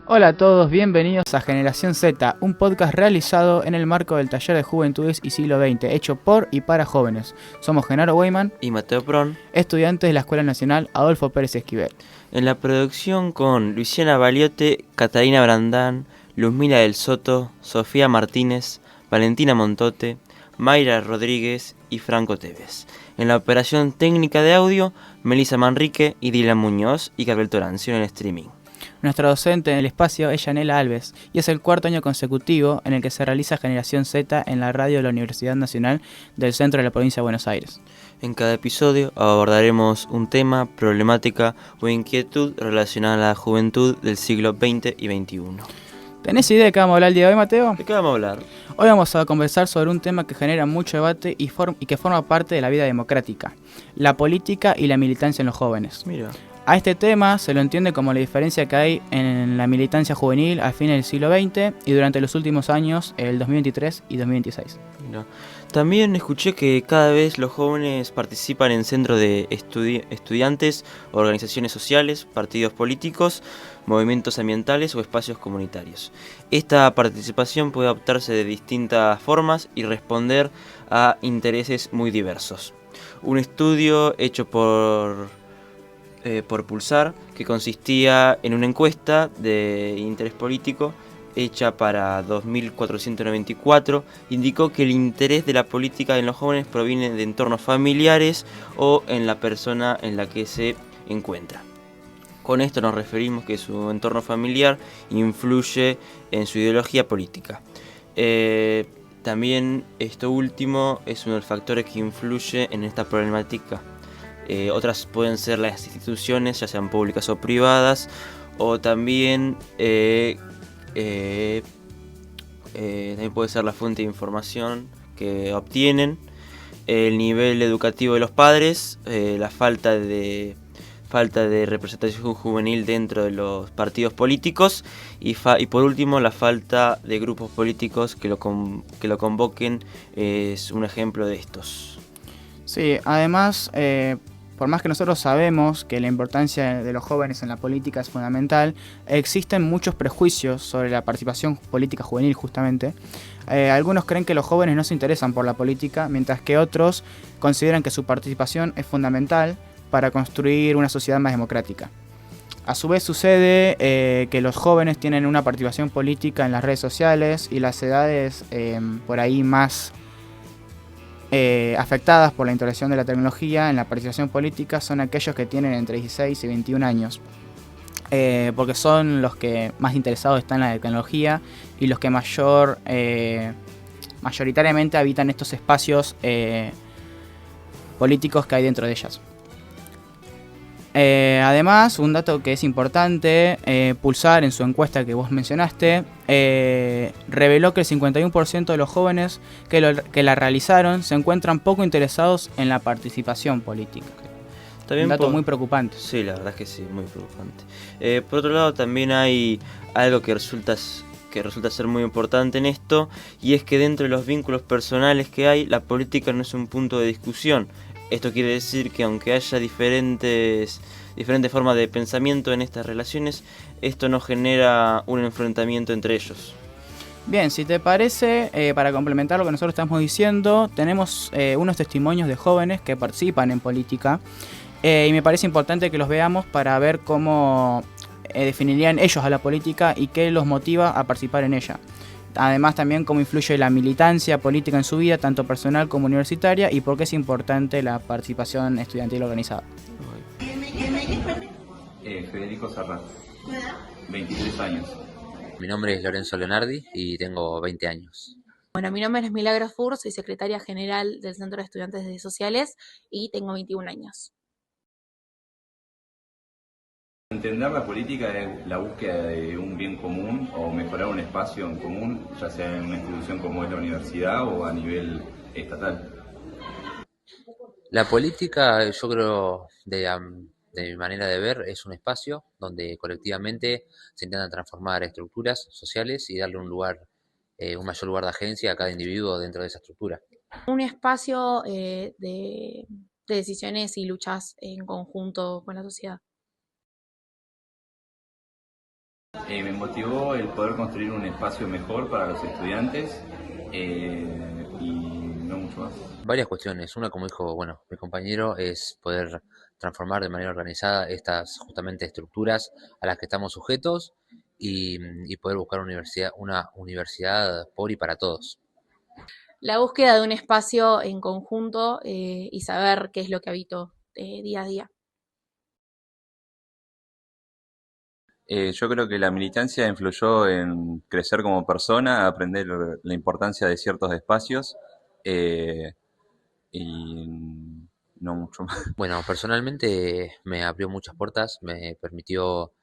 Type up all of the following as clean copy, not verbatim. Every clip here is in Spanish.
Hola a todos, bienvenidos a Generación Z, un podcast realizado en el marco del Taller de Juventudes y Siglo XX, hecho por y para jóvenes. Somos Genaro Weyman y Mateo Pron, estudiantes de la Escuela Nacional Adolfo Pérez Esquivel. En la producción con Luciana Baliote, Catalina Brandán, Luzmila del Soto, Sofía Martínez, Valentina Montote, Mayra Rodríguez y Franco Tevez. En la operación técnica de audio, Melissa Manrique y Dylan Muñoz y Gabriel Torancio en el streaming. Nuestra docente en el espacio es Yanela Alves y es el cuarto año consecutivo en el que se realiza Generación Z en la radio de la Universidad Nacional del Centro de la Provincia de Buenos Aires. En cada episodio abordaremos un tema, problemática o inquietud relacionada a la juventud del siglo XX y XXI. ¿Tenés idea de qué vamos a hablar el día de hoy, Mateo? ¿De qué vamos a hablar? Hoy vamos a conversar sobre un tema que genera mucho debate y que forma parte de la vida democrática: la política y la militancia en los jóvenes. Mira. A este tema se lo entiende como la diferencia que hay en la militancia juvenil a fines del siglo XX y durante los últimos años, el 2023 y 2026. Mira. También escuché que cada vez los jóvenes participan en centros de estudiantes, organizaciones sociales, partidos políticos, movimientos ambientales o espacios comunitarios. Esta participación puede adoptarse de distintas formas y responder a intereses muy diversos. Un estudio hecho por Pulsar, que consistía en una encuesta de interés político hecha para 2494, indicó que el interés de la política en los jóvenes proviene de entornos familiares o en la persona en la que se encuentra. Con esto nos referimos que su entorno familiar influye en su ideología política. También esto último es uno de los factores que influye en esta problemática. Otras pueden ser las instituciones, ya sean públicas o privadas, o también también puede ser la fuente de información que obtienen, el nivel educativo de los padres, la falta de representación juvenil dentro de los partidos políticos y por último la falta de grupos políticos que lo convoquen es un ejemplo de estos. Sí, además, por más que nosotros sabemos que la importancia de los jóvenes en la política es fundamental, existen muchos prejuicios sobre la participación política juvenil justamente. Algunos creen que los jóvenes no se interesan por la política, mientras que otros consideran que su participación es fundamental para construir una sociedad más democrática. A su vez sucede que los jóvenes tienen una participación política en las redes sociales y las edades por ahí más afectadas por la introducción de la tecnología en la participación política son aquellos que tienen entre 16 y 21 años, porque son los que más interesados están en la tecnología y los que mayoritariamente habitan estos espacios políticos que hay dentro de ellas. Además, un dato que es importante, Pulsar en su encuesta que vos mencionaste, reveló que el 51% de los jóvenes que la realizaron se encuentran poco interesados en la participación política. También un dato muy preocupante. Sí, la verdad es que sí, muy preocupante. Por otro lado, también hay algo que resulta ser muy importante en esto, y es que dentro de los vínculos personales que hay, la política no es un punto de discusión. Esto quiere decir que aunque haya diferentes formas de pensamiento en estas relaciones, esto no genera un enfrentamiento entre ellos. Bien, si te parece, para complementar lo que nosotros estamos diciendo, tenemos unos testimonios de jóvenes que participan en política, y me parece importante que los veamos para ver cómo definirían ellos a la política y qué los motiva a participar en ella. Además, también cómo influye la militancia política en su vida, tanto personal como universitaria, y por qué es importante la participación estudiantil organizada. Federico Serrat, 23 años. Mi nombre es Lorenzo Leonardi y tengo 20 años. Bueno, mi nombre es Milagros Fur, soy secretaria general del Centro de Estudiantes de Sociales y tengo 21 años. Entender la política es la búsqueda de un bien común o mejorar un espacio en común, ya sea en una institución como es la universidad o a nivel estatal. La política, yo creo, de mi manera de ver, es un espacio donde colectivamente se intentan transformar estructuras sociales y darle un mayor lugar de agencia a cada individuo dentro de esa estructura. Un espacio de decisiones y luchas en conjunto con la sociedad. Me motivó el poder construir un espacio mejor para los estudiantes y no mucho más. Varias cuestiones. Una, como dijo, bueno, mi compañero, es poder transformar de manera organizada estas justamente estructuras a las que estamos sujetos y poder buscar una universidad por y para todos. La búsqueda de un espacio en conjunto y saber qué es lo que habito día a día. Yo creo que la militancia influyó en crecer como persona, aprender la importancia de ciertos espacios eh, y no mucho más. Bueno, personalmente me abrió muchas puertas, me permitió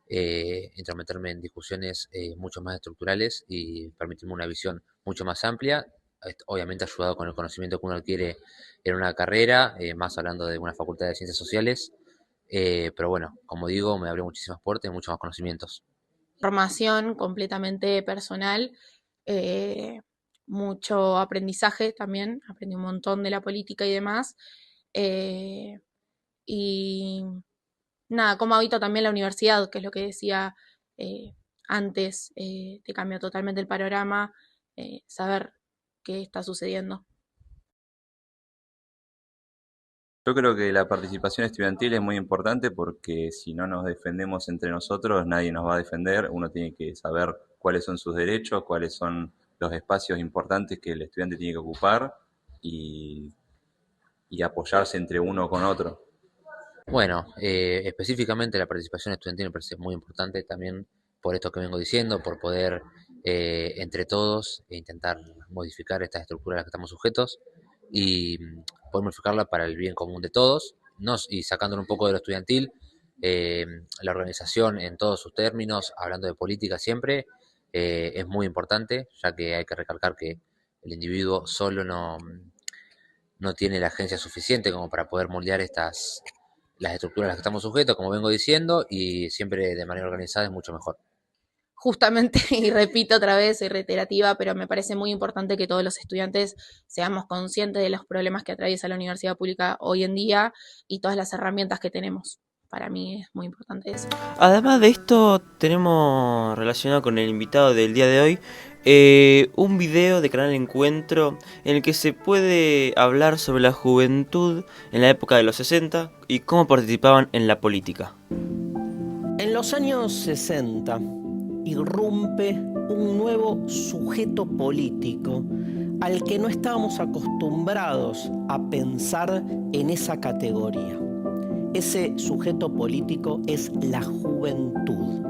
intrometerme en discusiones mucho más estructurales y permitirme una visión mucho más amplia, obviamente ayudado con el conocimiento que uno adquiere en una carrera, más hablando de una facultad de ciencias sociales, pero bueno, como digo, me abrió muchísimas puertas y muchos más conocimientos. Formación completamente personal, eh, mucho aprendizaje también, aprendí un montón de la política y demás. eh, y nada, cómo habito también la universidad, que es lo que decía eh, antes, te cambia totalmente el panorama, saber qué está sucediendo. Yo creo que la participación estudiantil es muy importante porque si no nos defendemos entre nosotros, nadie nos va a defender. Uno tiene que saber cuáles son sus derechos, cuáles son los espacios importantes que el estudiante tiene que ocupar y, y apoyarse entre uno con otro. Bueno, específicamente la participación estudiantil me parece muy importante también por esto que vengo diciendo, por poder entre todos intentar modificar estas estructuras a las que estamos sujetos y poder modificarla para el bien común de todos, y sacándolo un poco de lo estudiantil, eh, la organización en todos sus términos, hablando de política siempre, es muy importante, ya que hay que recalcar que el individuo solo no tiene la agencia suficiente como para poder moldear las estructuras a las que estamos sujetos, como vengo diciendo, y siempre de manera organizada es mucho mejor. Justamente, y repito otra vez, soy reiterativa, pero me parece muy importante que todos los estudiantes seamos conscientes de los problemas que atraviesa la universidad pública hoy en día y todas las herramientas que tenemos. Para mí es muy importante eso. Además de esto, tenemos relacionado con el invitado del día de hoy un video de Canal Encuentro en el que se puede hablar sobre la juventud en la época de los 60 y cómo participaban en la política. En los años 60 irrumpe un nuevo sujeto político al que no estábamos acostumbrados a pensar en esa categoría. Ese sujeto político es la juventud.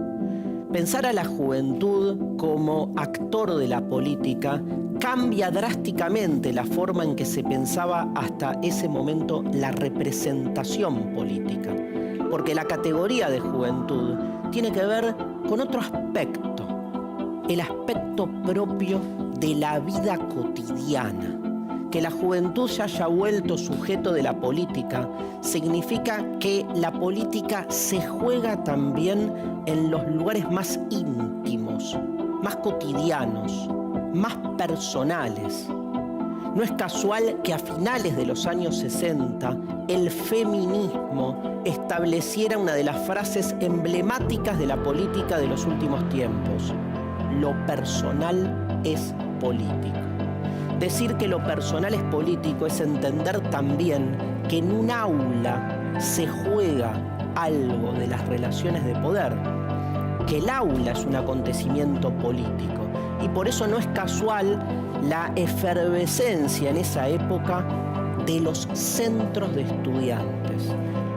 Pensar a la juventud como actor de la política cambia drásticamente la forma en que se pensaba hasta ese momento la representación política, porque la categoría de juventud tiene que ver con otro aspecto, el aspecto propio de la vida cotidiana. Que la juventud se haya vuelto sujeto de la política significa que la política se juega también en los lugares más íntimos, más cotidianos, más personales. No es casual que a finales de los años 60 el feminismo estableciera una de las frases emblemáticas de la política de los últimos tiempos: lo personal es político. Decir que lo personal es político es entender también que en un aula se juega algo de las relaciones de poder, que el aula es un acontecimiento político y por eso no es casual la efervescencia en esa época de los centros de estudiantes,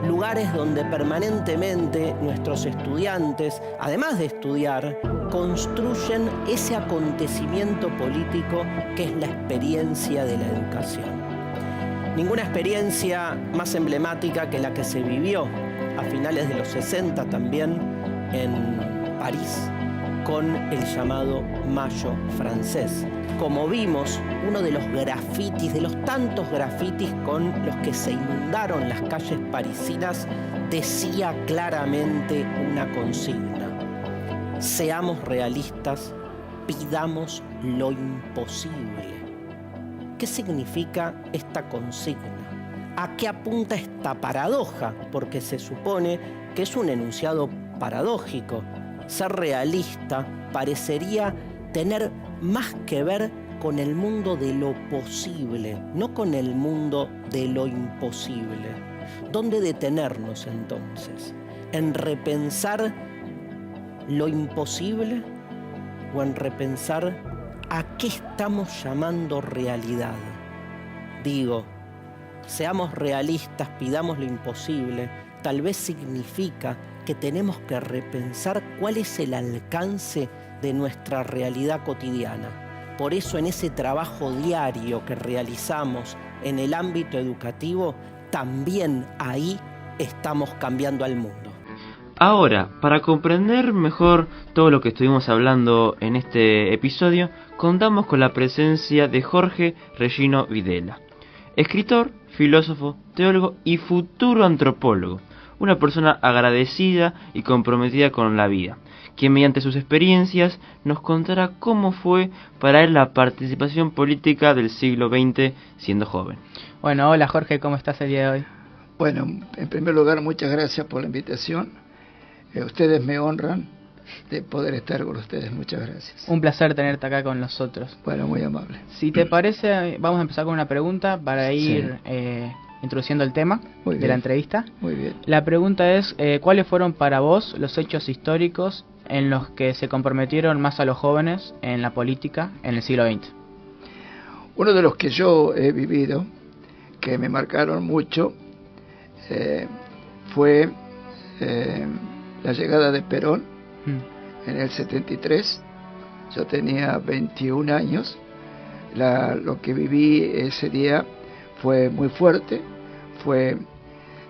lugares donde permanentemente nuestros estudiantes, además de estudiar, construyen ese acontecimiento político que es la experiencia de la educación. Ninguna experiencia más emblemática que la que se vivió a finales de los 60 también en París con el llamado Mayo francés. Como vimos, uno de los grafitis, de los tantos grafitis con los que se inundaron las calles parisinas, decía claramente una consigna: seamos realistas, pidamos lo imposible. ¿Qué significa esta consigna? ¿A qué apunta esta paradoja? Porque se supone que es un enunciado paradójico. ser realista parecería tener más que ver con el mundo de lo posible, no con el mundo de lo imposible. ¿Dónde detenernos entonces? ¿En repensar lo imposible o en repensar a qué estamos llamando realidad? Digo, seamos realistas, pidamos lo imposible, tal vez significa que tenemos que repensar cuál es el alcance de nuestra realidad cotidiana. Por eso en ese trabajo diario que realizamos en el ámbito educativo, también ahí estamos cambiando al mundo. Ahora, para comprender mejor todo lo que estuvimos hablando en este episodio, contamos con la presencia de Jorge Regino Videla, escritor, filósofo, teólogo y futuro antropólogo, una persona agradecida y comprometida con la vida, quien mediante sus experiencias nos contará cómo fue para él la participación política del siglo XX siendo joven. Bueno, hola Jorge, ¿cómo estás el día de hoy? Bueno, en primer lugar, muchas gracias por la invitación. Ustedes me honran de poder estar con ustedes. Muchas gracias. Un placer tenerte acá con nosotros. Bueno, muy amable. Si te parece, vamos a empezar con una pregunta para ir introduciendo el tema de la entrevista. Muy bien. La pregunta es, ¿cuáles fueron para vos los hechos históricos en los que se comprometieron más a los jóvenes en la política en el siglo XX? Uno de los que yo he vivido, que me marcaron mucho, fue la llegada de Perón en el 73. Yo tenía 21 años. Lo que viví ese día fue muy fuerte.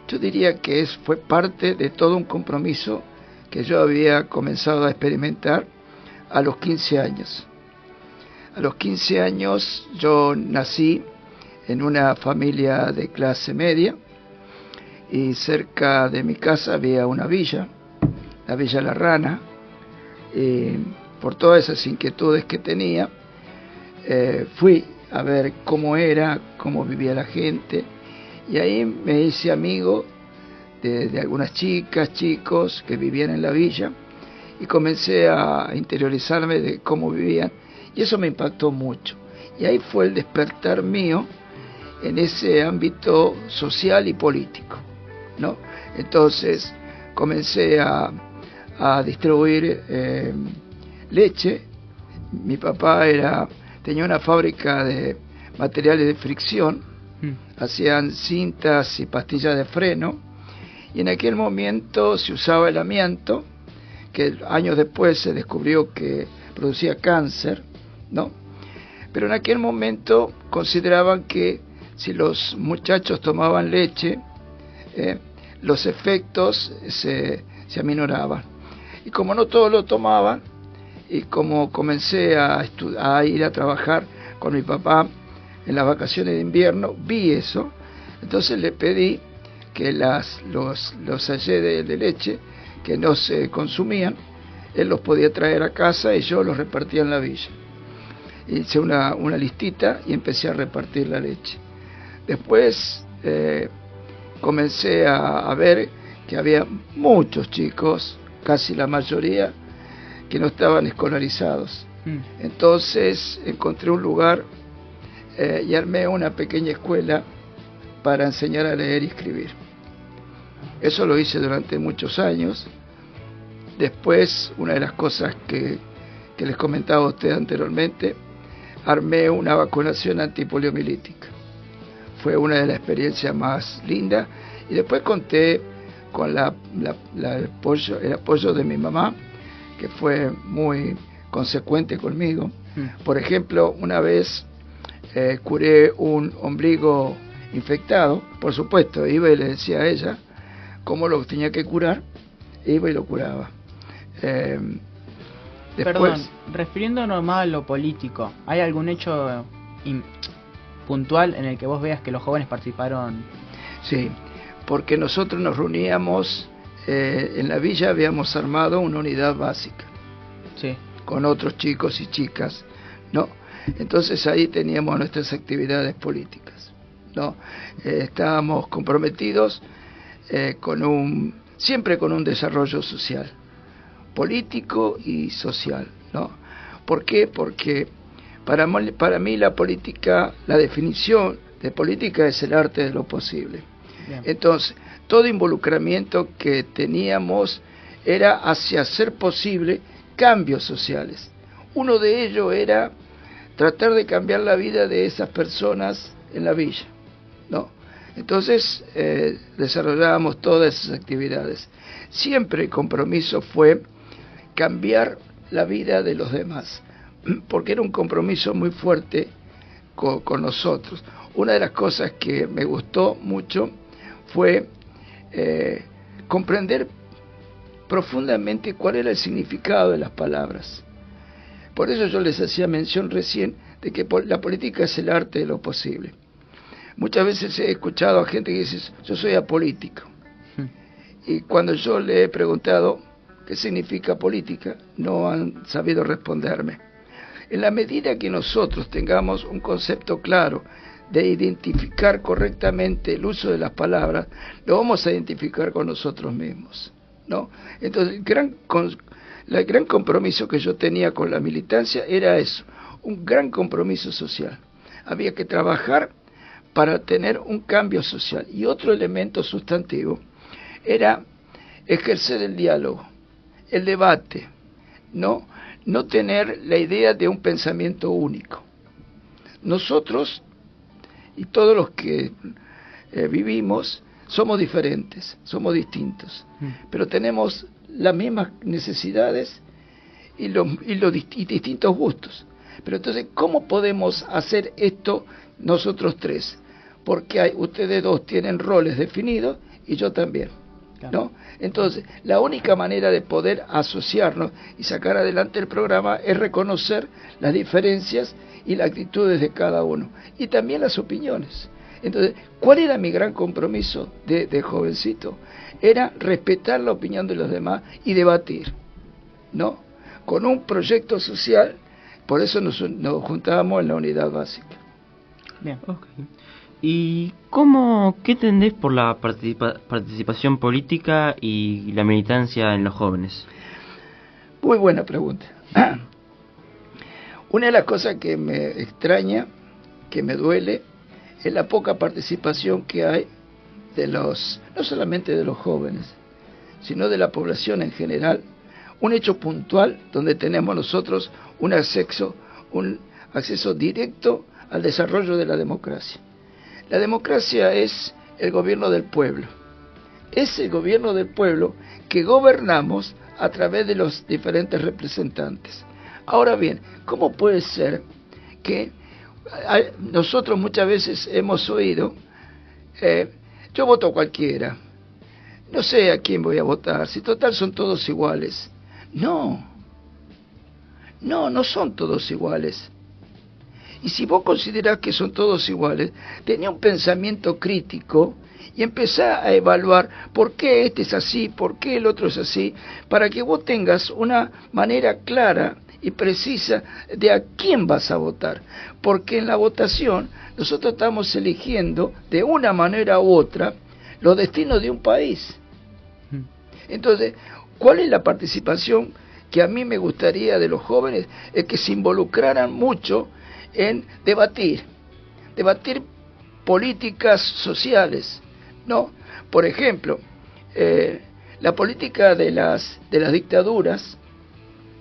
Yo diría que fue parte de todo un compromiso que yo había comenzado a experimentar a los 15 años. A los 15 años yo nací en una familia de clase media y cerca de mi casa había una villa, la Villa La Rana, y por todas esas inquietudes que tenía, fui a ver cómo era, cómo vivía la gente, y ahí me hice amigo de algunas chicas, chicos que vivían en la villa, y comencé a interiorizarme de cómo vivían, y eso me impactó mucho. Y ahí fue el despertar mío en ese ámbito social y político, ¿no? Entonces comencé a distribuir leche. Mi papá tenía una fábrica de materiales de fricción, hacían cintas y pastillas de freno, y en aquel momento se usaba el amianto, que años después se descubrió que producía cáncer, ¿no? Pero en aquel momento consideraban que si los muchachos tomaban leche, los efectos se aminoraban. Y como no todos lo tomaban, y como comencé a ir a trabajar con mi papá en las vacaciones de invierno, vi eso. Entonces le pedí que los sachets de leche que no se consumían, él los podía traer a casa y yo los repartía en la villa. Hice una listita y empecé a repartir la leche. Después comencé a ver que había muchos chicos, casi la mayoría, que no estaban escolarizados. Entonces encontré un lugar y armé una pequeña escuela para enseñar a leer y escribir. Eso lo hice durante muchos años. Después, una de las cosas que les comentaba a ustedes anteriormente, armé una vacunación antipoliomielítica. Fue una de las experiencias más lindas. Y después conté con el apoyo de mi mamá, que fue muy consecuente conmigo. Por ejemplo, una vez curé un ombligo infectado. Por supuesto, iba y le decía a ella cómo lo tenía que curar, iba y lo curaba. Después, perdón, refiriéndonos más a lo político, ¿hay algún hecho puntual en el que vos veas que los jóvenes participaron? Sí, porque nosotros nos reuníamos, en la villa habíamos armado una unidad básica, sí, con otros chicos y chicas, ¿no? Entonces ahí teníamos nuestras actividades políticas, ¿no? Estábamos comprometidos siempre con un desarrollo social, político y social, ¿no? ¿Por qué? Porque para mí la política, la definición de política es el arte de lo posible. Bien. Entonces, todo involucramiento que teníamos era hacia hacer posible cambios sociales. Uno de ellos era tratar de cambiar la vida de esas personas en la villa, ¿no? Entonces desarrollábamos todas esas actividades. Siempre el compromiso fue cambiar la vida de los demás, porque era un compromiso muy fuerte con nosotros. Una de las cosas que me gustó mucho fue comprender profundamente cuál era el significado de las palabras. Por eso yo les hacía mención recién de que la política es el arte de lo posible. Muchas veces he escuchado a gente que dice, yo soy apolítico. Y cuando yo le he preguntado qué significa política, no han sabido responderme. En la medida que nosotros tengamos un concepto claro de identificar correctamente el uso de las palabras, lo vamos a identificar con nosotros mismos, ¿no? Entonces, el gran compromiso que yo tenía con la militancia era eso, un gran compromiso social. Había que trabajar para tener un cambio social. Y otro elemento sustantivo era ejercer el diálogo, el debate, no tener la idea de un pensamiento único. Nosotros y todos los que vivimos somos diferentes, somos distintos, pero tenemos las mismas necesidades y distintos gustos. Pero entonces, ¿cómo podemos hacer esto nosotros tres? Porque ustedes dos tienen roles definidos y yo también, ¿no? Entonces, la única manera de poder asociarnos y sacar adelante el programa es reconocer las diferencias y las actitudes de cada uno, y también las opiniones. Entonces, ¿cuál era mi gran compromiso de jovencito? Era respetar la opinión de los demás y debatir, ¿no? Con un proyecto social, por eso nos juntábamos en la unidad básica. Bien. Okay. ¿Y qué entendés por la participación política y la militancia en los jóvenes? Muy buena pregunta. Una de las cosas que me extraña, que me duele, es la poca participación que hay no solamente de los jóvenes, sino de la población en general. Un hecho puntual donde tenemos nosotros un acceso directo al desarrollo de la democracia. La democracia es el gobierno del pueblo. Es el gobierno del pueblo que gobernamos a través de los diferentes representantes. Ahora bien, ¿cómo puede ser que nosotros muchas veces hemos oído, yo voto a cualquiera, no sé a quién voy a votar, si total son todos iguales? No son todos iguales. Y si vos considerás que son todos iguales, tenía un pensamiento crítico y empezá a evaluar por qué este es así, por qué el otro es así, para que vos tengas una manera clara y precisa de a quién vas a votar. Porque en la votación nosotros estamos eligiendo de una manera u otra los destinos de un país. Entonces, ¿cuál es la participación que a mí me gustaría de los jóvenes? Es que se involucraran mucho en debatir políticas sociales, ¿no? Por ejemplo, la política de las dictaduras,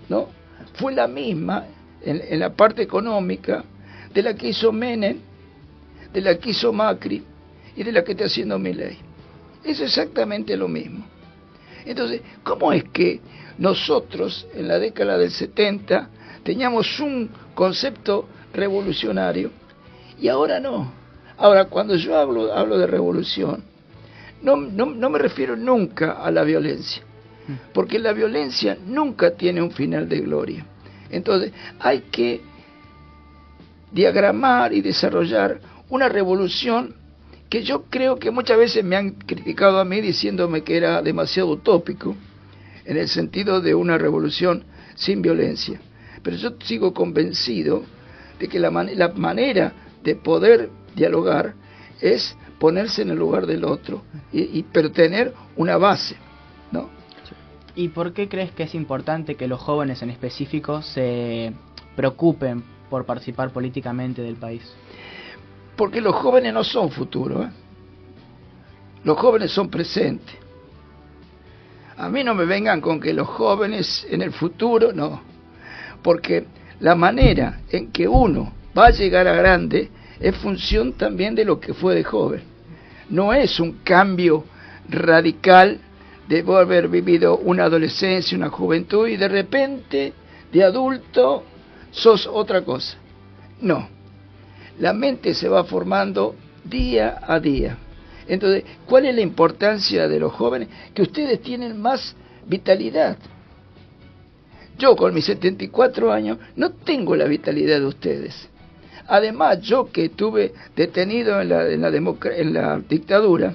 ¿no? Fue la misma en la parte económica de la que hizo Menem, de la que hizo Macri y de la que está haciendo Milei. Es exactamente lo mismo. Entonces, ¿cómo es que nosotros en la década del 70 teníamos un concepto revolucionario y ahora no? Ahora, cuando yo hablo de revolución, no me refiero nunca a la violencia, porque la violencia nunca tiene un final de gloria. Entonces, hay que diagramar y desarrollar una revolución que yo creo que muchas veces me han criticado a mí diciéndome que era demasiado utópico, en el sentido de una revolución sin violencia. Pero yo sigo convencido de que la manera de poder dialogar es ponerse en el lugar del otro, pero tener una base, ¿no? ¿Y por qué crees que es importante que los jóvenes en específico se preocupen por participar políticamente del país? Porque los jóvenes no son futuro, ¿eh? Los jóvenes son presente. A mí no me vengan con que los jóvenes en el futuro, no. Porque la manera en que uno va a llegar a grande es función también de lo que fue de joven. No es un cambio radical de haber vivido una adolescencia, una juventud y de repente, de adulto, sos otra cosa. No. La mente se va formando día a día. Entonces, ¿cuál es la importancia de los jóvenes? Que ustedes tienen más vitalidad. Yo con mis 74 años no tengo la vitalidad de ustedes. Además, yo que estuve detenido en la dictadura,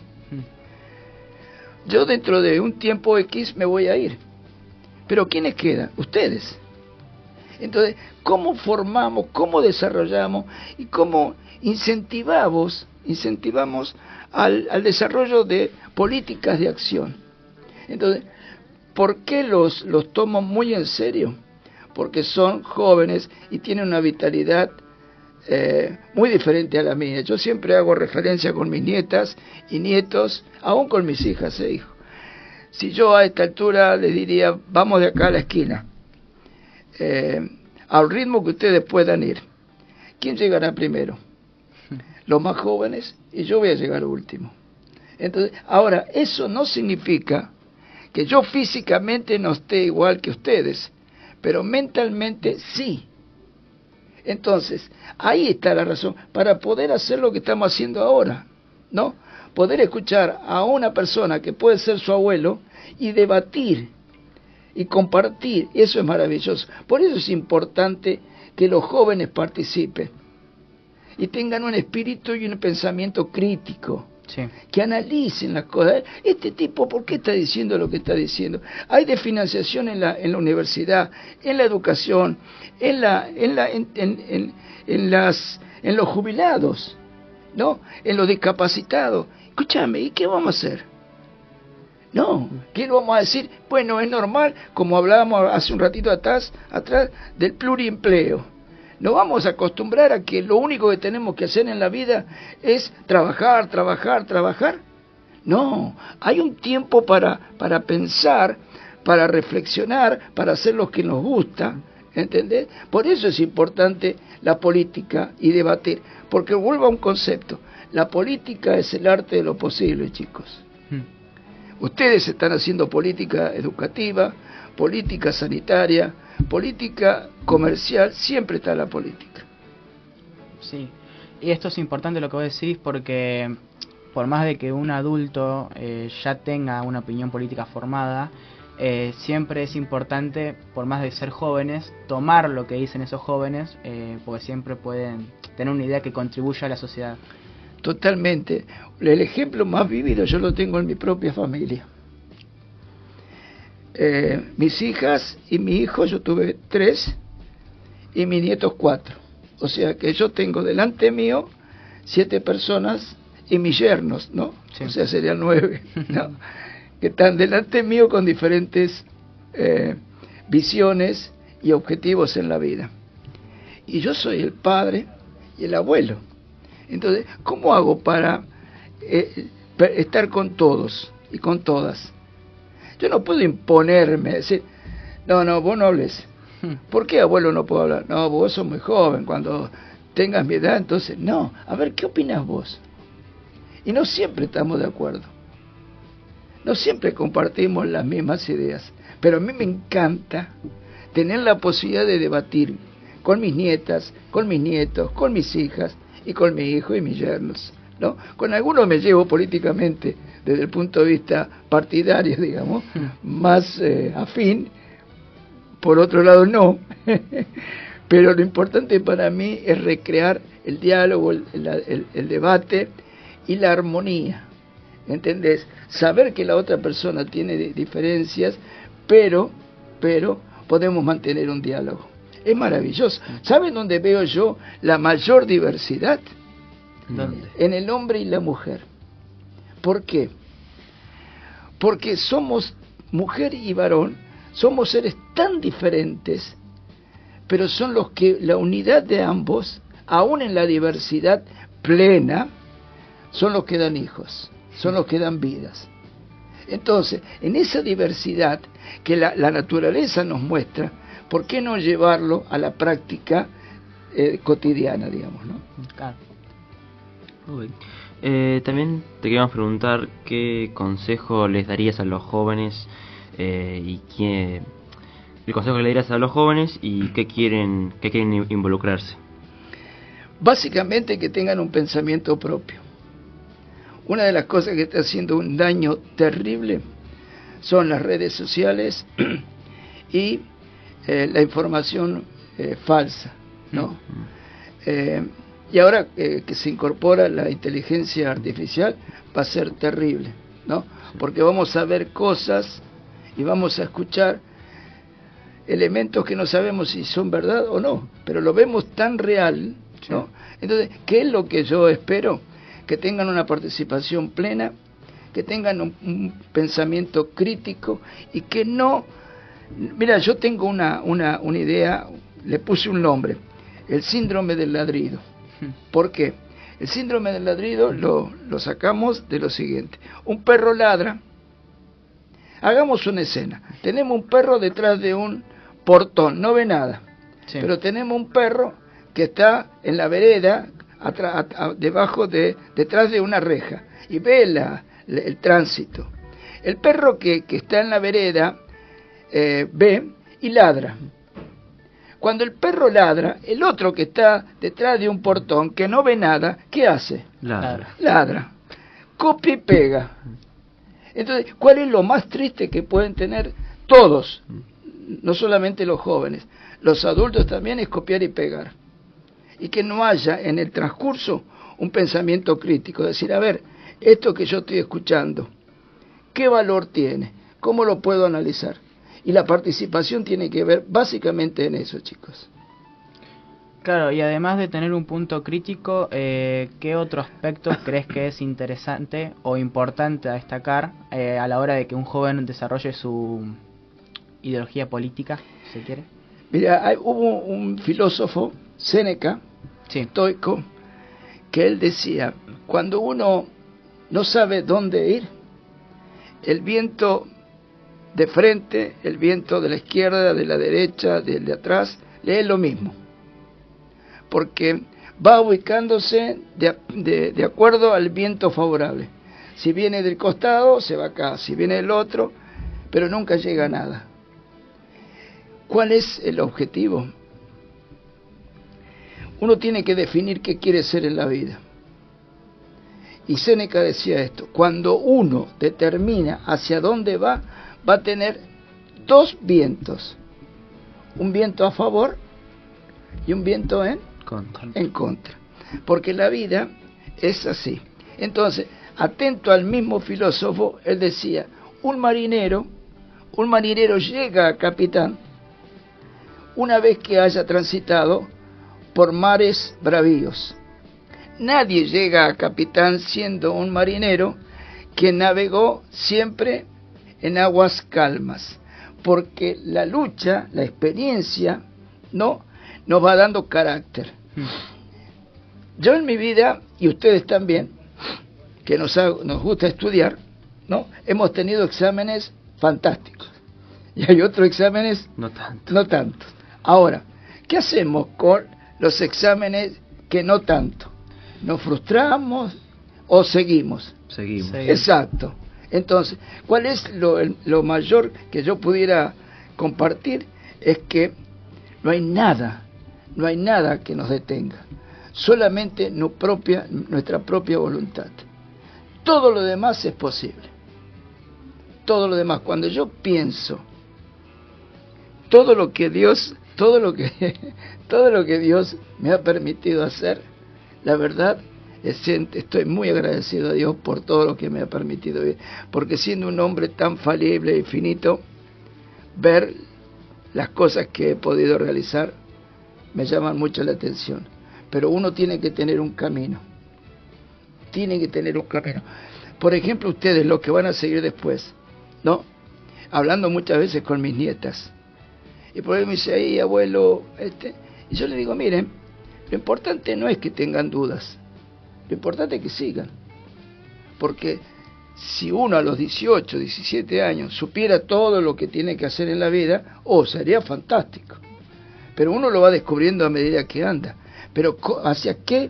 yo dentro de un tiempo X me voy a ir. Pero ¿quiénes quedan? Ustedes. Entonces, ¿cómo formamos, cómo desarrollamos y cómo incentivamos al desarrollo de políticas de acción? Entonces, ¿por qué los tomo muy en serio? Porque son jóvenes y tienen una vitalidad muy diferente a la mía. Yo siempre hago referencia con mis nietas y nietos, aún con mis hijas e hijos. Si yo a esta altura les diría, vamos de acá a la esquina, al ritmo que ustedes puedan ir, ¿quién llegará primero? Los más jóvenes, y yo voy a llegar último. Entonces, ahora, eso no significa que yo físicamente no esté igual que ustedes, pero mentalmente sí. Entonces, ahí está la razón, para poder hacer lo que estamos haciendo ahora, ¿no? Poder escuchar a una persona que puede ser su abuelo y debatir y compartir, eso es maravilloso. Por eso es importante que los jóvenes participen y tengan un espíritu y un pensamiento crítico. Sí. Que analicen las cosas. Este tipo, ¿por qué está diciendo lo que está diciendo? Hay desfinanciación en la universidad, en la educación, en los jubilados, ¿no? En los discapacitados. Escúchame, ¿y qué vamos a hacer? No, ¿qué vamos a decir? Bueno, es normal, como hablábamos hace un ratito atrás del pluriempleo. Nos vamos a acostumbrar a que lo único que tenemos que hacer en la vida es trabajar. No, hay un tiempo para pensar, para reflexionar, para hacer lo que nos gusta, ¿entendés? Por eso es importante la política y debatir, porque vuelvo a un concepto, la política es el arte de lo posible, chicos. Ustedes están haciendo política educativa, política sanitaria, política comercial, siempre está la política. Sí, y esto es importante lo que vos decís porque por más de que un adulto ya tenga una opinión política formada, siempre es importante, por más de ser jóvenes, tomar lo que dicen esos jóvenes, porque siempre pueden tener una idea que contribuya a la sociedad. Totalmente. El ejemplo más vívido yo lo tengo en mi propia familia. Mis hijas y mi hijo, yo tuve 3 y mis nietos 4. O sea que yo tengo delante mío 7 personas y mis yernos, ¿no? Sí. O sea, serían 9, ¿no? Que están delante mío con diferentes visiones y objetivos en la vida. Y yo soy el padre y el abuelo. Entonces, ¿cómo hago para estar con todos y con todas? Yo no puedo imponerme, decir, no, vos no hables. ¿Por qué, abuelo, no puedo hablar? No, vos sos muy joven, cuando tengas mi edad, entonces, no. A ver, ¿qué opinás vos? Y no siempre estamos de acuerdo. No siempre compartimos las mismas ideas. Pero a mí me encanta tener la posibilidad de debatir con mis nietas, con mis nietos, con mis hijas y con mi hijo y mis yernos, ¿no? Con algunos me llevo políticamente desde el punto de vista partidario, digamos, más afín, por otro lado no, pero lo importante para mí es recrear el diálogo, el debate y la armonía, ¿entendés? Saber que la otra persona tiene diferencias, pero podemos mantener un diálogo. Es maravilloso. ¿Saben dónde veo yo la mayor diversidad? ¿Dónde? En el hombre y la mujer. ¿Por qué? Porque somos mujer y varón, somos seres tan diferentes, pero son los que la unidad de ambos, aún en la diversidad plena, son los que dan hijos, son los que dan vidas. Entonces, en esa diversidad que la naturaleza nos muestra, ¿por qué no llevarlo a la práctica cotidiana, digamos, ¿no? Claro. También te queríamos preguntar qué consejo les darías a los jóvenes el consejo que le darías a los jóvenes y qué quieren involucrarse. Básicamente que tengan un pensamiento propio. Una de las cosas que está haciendo un daño terrible son las redes sociales y la información falsa, ¿no? Y ahora que se incorpora la inteligencia artificial va a ser terrible, ¿no? Porque vamos a ver cosas y vamos a escuchar elementos que no sabemos si son verdad o no, pero lo vemos tan real, ¿no? Entonces, ¿qué es lo que yo espero? Que tengan una participación plena, que tengan un pensamiento crítico y que no... Mira, yo tengo una idea, le puse un nombre, el síndrome del ladrido. ¿Por qué? El síndrome del ladrido lo sacamos de lo siguiente. Un perro ladra. Hagamos una escena. Tenemos un perro detrás de un portón, no ve nada. Sí. Pero tenemos un perro que está en la vereda, detrás de una reja, y ve el tránsito. El perro que está en la vereda ve y ladra. Cuando el perro ladra, el otro que está detrás de un portón, que no ve nada, ¿qué hace? Ladra. Copia y pega. Entonces, ¿cuál es lo más triste que pueden tener todos? No solamente los jóvenes, los adultos también, es copiar y pegar. Y que no haya en el transcurso un pensamiento crítico, decir, a ver, esto que yo estoy escuchando, ¿qué valor tiene? ¿Cómo lo puedo analizar? Y la participación tiene que ver básicamente en eso, chicos. Claro, y además de tener un punto crítico, ¿qué otro aspecto crees que es interesante o importante a destacar a la hora de que un joven desarrolle su ideología política, si se quiere? Mira, hubo un filósofo, Séneca, estoico, que él decía, cuando uno no sabe dónde ir, el viento de frente, el viento de la izquierda, de la derecha, del de atrás, le es lo mismo. Porque va ubicándose de acuerdo al viento favorable. Si viene del costado, se va acá, si viene del otro, pero nunca llega a nada. ¿Cuál es el objetivo? Uno tiene que definir qué quiere ser en la vida. Y Séneca decía esto, cuando uno determina hacia dónde va a tener dos vientos, un viento a favor y un viento en contra, porque la vida es así. Entonces, atento al mismo filósofo, él decía, un marinero llega a capitán una vez que haya transitado por mares bravíos. Nadie llega a capitán siendo un marinero que navegó siempre en aguas calmas, porque la lucha, la experiencia, nos va dando carácter. Yo en mi vida, y ustedes también, que nos gusta estudiar, ¿no? Hemos tenido exámenes fantásticos, y hay otros exámenes no tanto. Ahora, ¿qué hacemos con los exámenes que no tanto? ¿Nos frustramos o seguimos? Seguimos. Exacto. Entonces, ¿cuál es lo mayor que yo pudiera compartir? Es que no hay nada que nos detenga, solamente nuestra propia voluntad. Todo lo demás es posible. Todo lo demás, cuando yo pienso todo lo que Dios me ha permitido hacer, la verdad, estoy muy agradecido a Dios por todo lo que me ha permitido vivir, porque siendo un hombre tan falible y finito, ver las cosas que he podido realizar me llaman mucho la atención. Pero uno tiene que tener un camino. Por ejemplo, ustedes, los que van a seguir después, ¿no? hablando muchas veces con mis nietas. Y por ahí me dice, ahí abuelo, y yo le digo, miren, lo importante no es que tengan dudas, lo importante es que sigan. Porque si uno a los 18, 17 años supiera todo lo que tiene que hacer en la vida, sería fantástico. Pero uno lo va descubriendo a medida que anda. Pero ¿hacia qué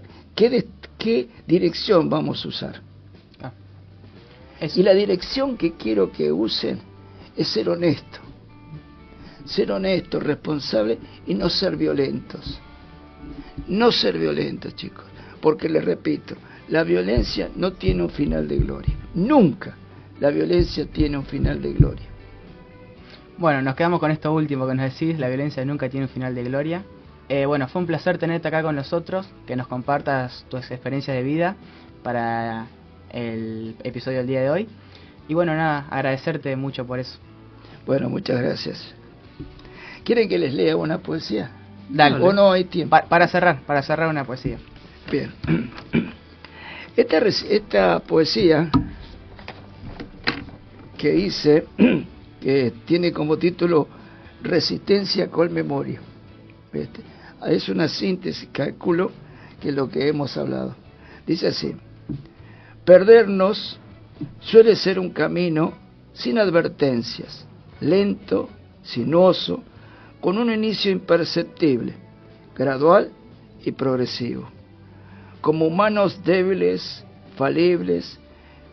dirección vamos a usar? Y la dirección que quiero que usen es ser honesto. Ser honesto, responsable y no ser violentos. No ser violentos, chicos. Porque les repito, la violencia no tiene un final de gloria. Nunca la violencia tiene un final de gloria. Bueno, nos quedamos con esto último que nos decís, la violencia nunca tiene un final de gloria. Bueno, fue un placer tenerte acá con nosotros, que nos compartas tus experiencias de vida para el episodio del día de hoy. Y bueno, nada, agradecerte mucho por eso. Bueno, muchas gracias. ¿Quieren que les lea una poesía? Dale. ¿O no hay tiempo? Para cerrar una poesía. Bien. Esta poesía que hice, que tiene como título Resistencia con Memoria. Es una síntesis, calculo, que es lo que hemos hablado. Dice así: perdernos suele ser un camino sin advertencias, lento, sinuoso, con un inicio imperceptible, gradual y progresivo. Como humanos débiles, falibles,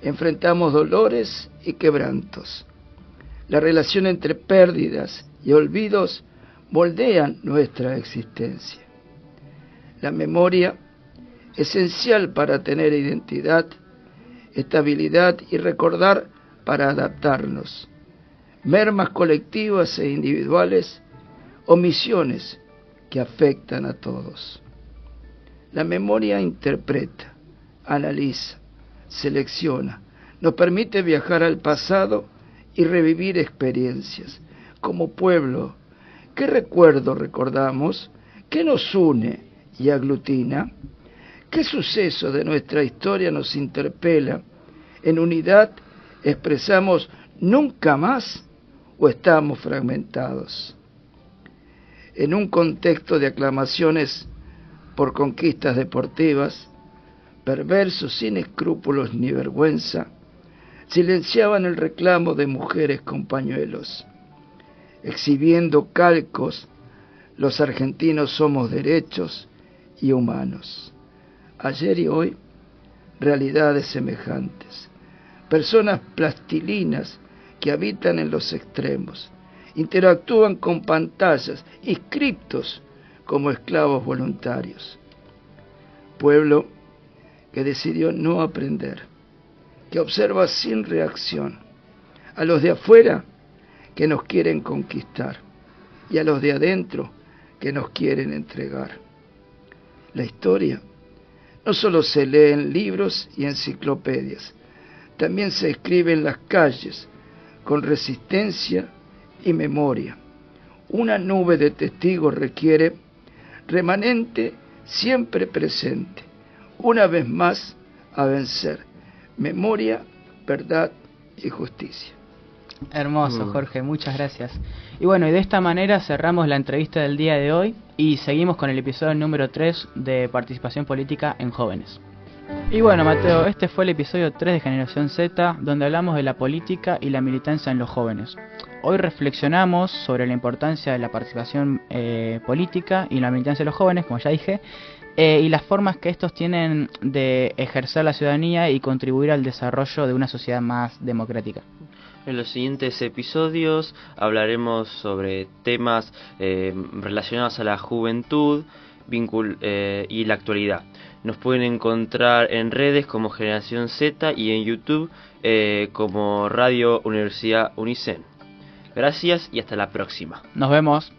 enfrentamos dolores y quebrantos. La relación entre pérdidas y olvidos moldean nuestra existencia. La memoria, esencial para tener identidad, estabilidad y recordar para adaptarnos. Mermas colectivas e individuales, omisiones que afectan a todos. La memoria interpreta, analiza, selecciona, nos permite viajar al pasado y revivir experiencias. Como pueblo, ¿qué recuerdo recordamos? ¿Qué nos une y aglutina? ¿Qué suceso de nuestra historia nos interpela? ¿En unidad expresamos nunca más o estamos fragmentados? En un contexto de aclamaciones por conquistas deportivas, perversos sin escrúpulos ni vergüenza, silenciaban el reclamo de mujeres con pañuelos. Exhibiendo calcos, los argentinos somos derechos y humanos. Ayer y hoy, realidades semejantes. Personas plastilinas que habitan en los extremos, interactúan con pantallas y criptos como esclavos voluntarios. Pueblo que decidió no aprender, que observa sin reacción a los de afuera que nos quieren conquistar y a los de adentro que nos quieren entregar. La historia no solo se lee en libros y enciclopedias, también se escribe en las calles con resistencia y memoria. Una nube de testigos requiere remanente siempre presente, una vez más a vencer. Memoria, verdad y justicia. Hermoso, Jorge, muchas gracias. Y bueno, y de esta manera cerramos la entrevista del día de hoy y seguimos con el episodio número 3 de participación política en jóvenes. Y bueno, Mateo, este fue el episodio 3 de Generación Z, donde hablamos de la política y la militancia en los jóvenes. Hoy reflexionamos sobre la importancia de la participación política y la militancia de los jóvenes, como ya dije, y las formas que estos tienen de ejercer la ciudadanía y contribuir al desarrollo de una sociedad más democrática. En los siguientes episodios hablaremos sobre temas relacionados a la juventud y la actualidad. Nos pueden encontrar en redes como Generación Z y en YouTube como Radio Universidad Unicen. Gracias y hasta la próxima. Nos vemos.